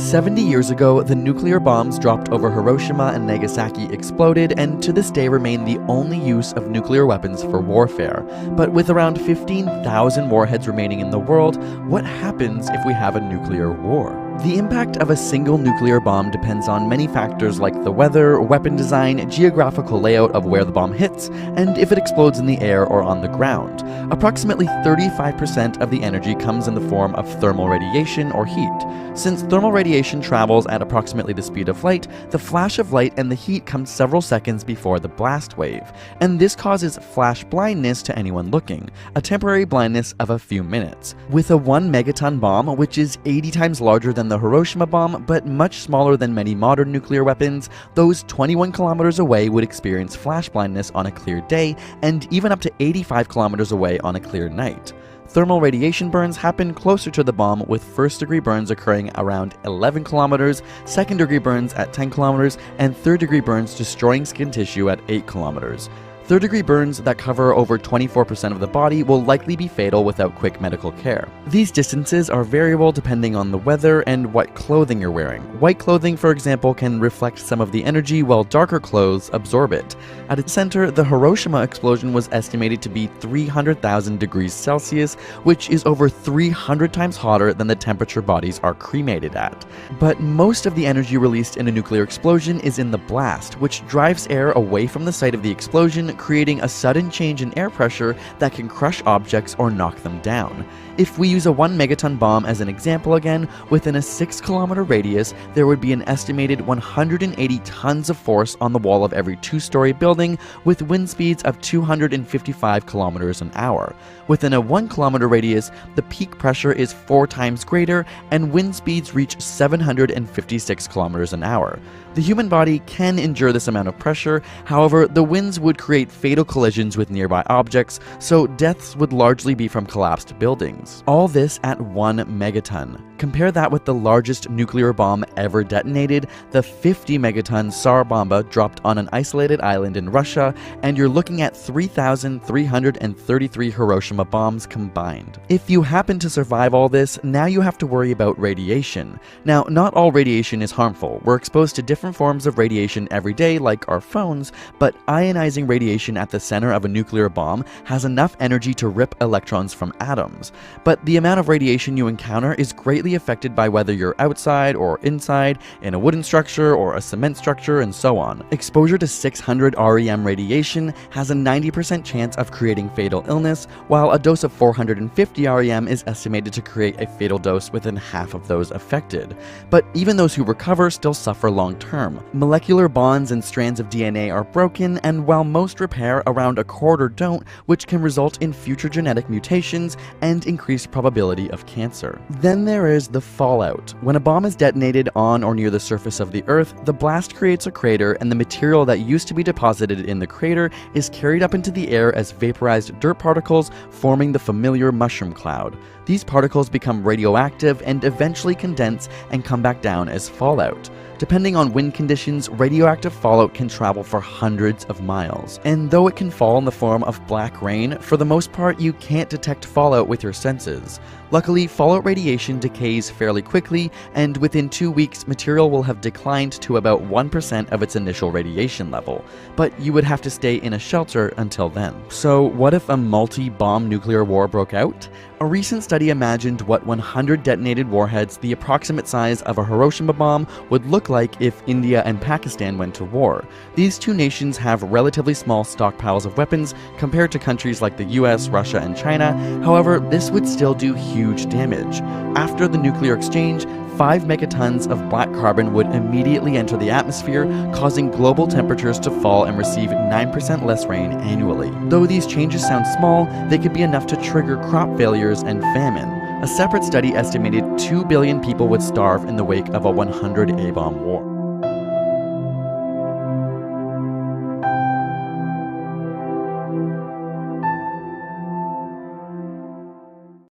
70 years ago, the nuclear bombs dropped over Hiroshima and Nagasaki exploded and to this day remain the only use of nuclear weapons for warfare. But with around 15,000 warheads remaining in the world, what happens if we have a nuclear war? The impact of a single nuclear bomb depends on many factors like the weather, weapon design, geographical layout of where the bomb hits, and if it explodes in the air or on the ground. Approximately 35% of the energy comes in the form of thermal radiation or heat. Since thermal radiation travels at approximately the speed of light, the flash of light and the heat come several seconds before the blast wave, and this causes flash blindness to anyone looking, a temporary blindness of a few minutes. With a 1 megaton bomb, which is 80 times larger than the Hiroshima bomb, but much smaller than many modern nuclear weapons, those 21 kilometers away would experience flash blindness on a clear day, and even up to 85 kilometers away on a clear night. Thermal radiation burns happen closer to the bomb, with first-degree burns occurring around 11 kilometers, second-degree burns at 10 kilometers, and third-degree burns destroying skin tissue at 8 kilometers. Third-degree burns that cover over 24% of the body will likely be fatal without quick medical care. These distances are variable depending on the weather and what clothing you're wearing. White clothing, for example, can reflect some of the energy, while darker clothes absorb it. At its center, the Hiroshima explosion was estimated to be 300,000 degrees Celsius, which is over 300 times hotter than the temperature bodies are cremated at. But most of the energy released in a nuclear explosion is in the blast, which drives air away from the site of the explosion, creating a sudden change in air pressure that can crush objects or knock them down. If we use a 1 megaton bomb as an example again, within a 6-kilometer radius, there would be an estimated 180 tons of force on the wall of every 2-story building, with wind speeds of 255 kilometers an hour. Within a 1-kilometer radius, the peak pressure is 4 times greater, and wind speeds reach 756 kilometers an hour. The human body can endure this amount of pressure, however, the winds would create fatal collisions with nearby objects, so deaths would largely be from collapsed buildings. All this at 1 megaton. Compare that with the largest nuclear bomb ever detonated, the 50 megaton Tsar Bomba dropped on an isolated island in Russia, and you're looking at 3,333 Hiroshima bombs combined. If you happen to survive all this, now you have to worry about radiation. Now, not all radiation is harmful. We're exposed to different forms of radiation every day, like our phones, but ionizing radiation at the center of a nuclear bomb has enough energy to rip electrons from atoms. But the amount of radiation you encounter is greatly affected by whether you're outside or inside, in a wooden structure or a cement structure, and so on. Exposure to 600 REM radiation has a 90% chance of creating fatal illness, while a dose of 450 REM is estimated to create a fatal dose within half of those affected. But even those who recover still suffer long-term. Molecular bonds and strands of DNA are broken, and while most repair, around a quarter don't, which can result in future genetic mutations and increased probability of cancer. Then there is the fallout. When a bomb is detonated on or near the surface of the Earth, the blast creates a crater, and the material that used to be deposited in the crater is carried up into the air as vaporized dirt particles, forming the familiar mushroom cloud. These particles become radioactive and eventually condense and come back down as fallout. Depending on wind conditions, radioactive fallout can travel for hundreds of miles. And though it can fall in the form of black rain, for the most part you can't detect fallout with your senses. Luckily, fallout radiation decays fairly quickly, and within 2 weeks, material will have declined to about 1% of its initial radiation level. But you would have to stay in a shelter until then. So what if a multi-bomb nuclear war broke out? A recent study imagined what 100 detonated warheads, the approximate size of a Hiroshima bomb, would look like if India and Pakistan went to war. These two nations have relatively small stockpiles of weapons compared to countries like the US, Russia, and China. However, this would still do huge damage. After the nuclear exchange, 5 megatons of black carbon would immediately enter the atmosphere, causing global temperatures to fall and receive 9% less rain annually. Though these changes sound small, they could be enough to trigger crop failures and famine. A separate study estimated 2 billion people would starve in the wake of a 100 A-bomb war.